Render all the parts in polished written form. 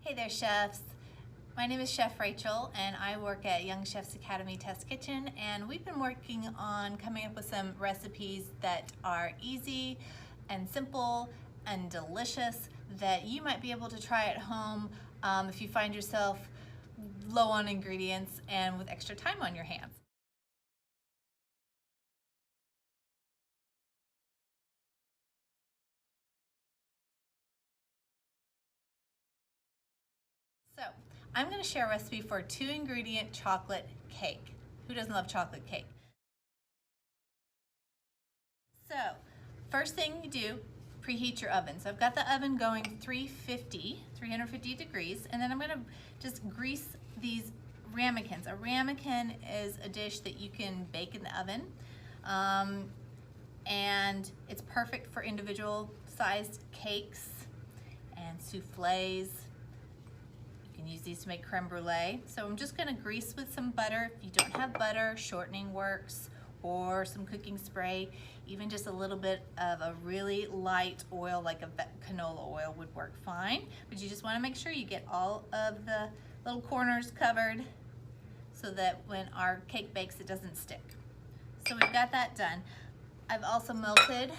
Hey there, chefs. My name is Chef Rachel and I work at Young Chefs Academy Test Kitchen, and we've been working on coming up with some recipes that are easy and simple and delicious that you might be able to try at home if you find yourself low on ingredients and with extra time on your hands. So, I'm going to share a recipe for a 2-ingredient chocolate cake. Who doesn't love chocolate cake? So, first thing you do, preheat your oven. So I've got the oven going 350 degrees, and then I'm going to just grease these ramekins. A ramekin is a dish that you can bake in the oven, and it's perfect for individual sized cakes and souffles. You can use these to make creme brulee. So I'm just going to grease with some butter. If you don't have butter, shortening works, or some cooking spray. Even just a little bit of a really light oil like a canola oil would work fine. But you just want to make sure you get all of the little corners covered so that when our cake bakes it doesn't stick. So we've got that done. I've also melted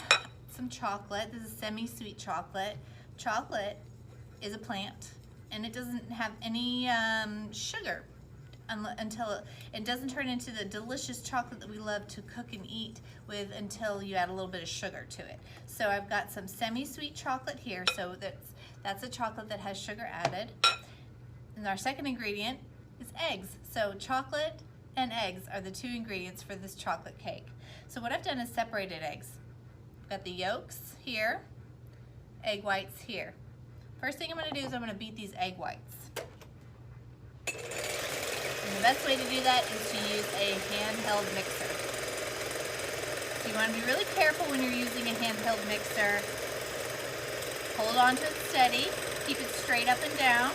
some chocolate. This is semi-sweet chocolate. Chocolate is a plant and it doesn't have any sugar until it doesn't turn into the delicious chocolate that we love to cook and eat with until you add a little bit of sugar to it. So I've got some semi-sweet chocolate here, so that's a chocolate that has sugar added. And our second ingredient is eggs. So chocolate and eggs are the 2 ingredients for this chocolate cake. So what I've done is separated eggs. I've got the yolks here, egg whites here. First thing I'm going to do is I'm going to beat these egg whites. And the best way to do that is to use a handheld mixer. So you want to be really careful when you're using a handheld mixer. Hold on to it steady, keep it straight up and down,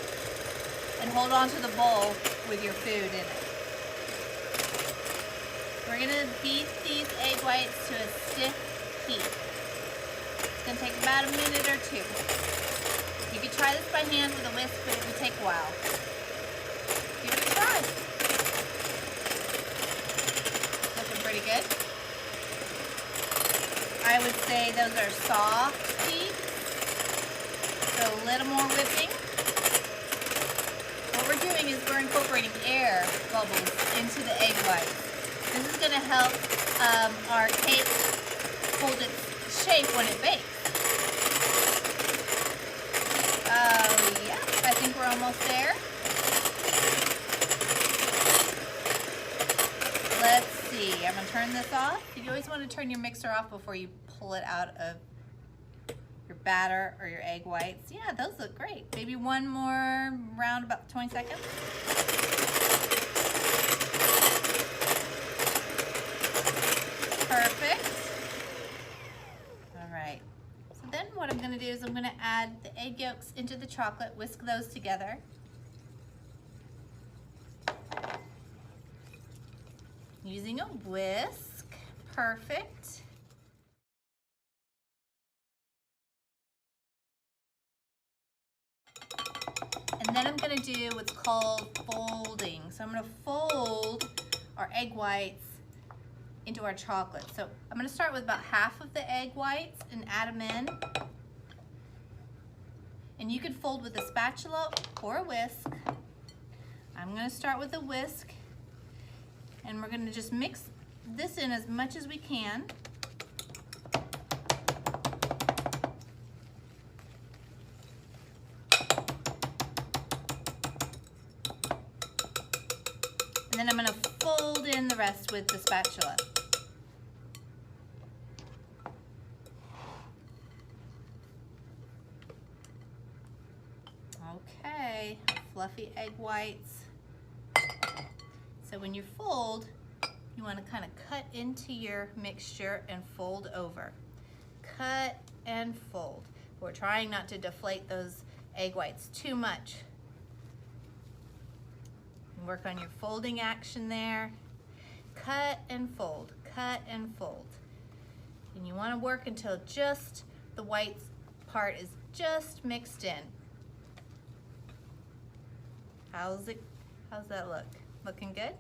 and hold on to the bowl with your food in it. We're going to beat these egg whites to a stiff heat. It's going to take about a minute or 2. You can try this by hand with a whisk, but it will take a while. Give it a try. Looking pretty good. I would say those are soft beets, so a little more whipping. What we're doing is we're incorporating air bubbles into the egg whites. This is going to help our cake hold its shape when it bakes. Yeah, I think we're almost there. Let's see, I'm going to turn this off. You always want to turn your mixer off before you pull it out of your batter or your egg whites. Yeah, those look great. Maybe one more round, about 20 seconds. Perfect. All right. So then what I'm going to do is I'm going to add the egg yolks into the chocolate, whisk those together. Using a whisk. Perfect. And then I'm going to do what's called folding. So I'm going to fold our egg whites into our chocolate. So I'm going to start with about half of the egg whites and add them in. And you could fold with a spatula or a whisk. I'm going to start with a whisk, and we're going to just mix this in as much as we can. And then I'm going to fold in the rest with the spatula. Okay, fluffy egg whites. So when you fold, you want to kind of cut into your mixture and fold over. Cut and fold. We're trying not to deflate those egg whites too much. Work on your folding action there. Cut and fold, cut and fold. And you want to work until just the white part is just mixed in. How's that look? Looking good?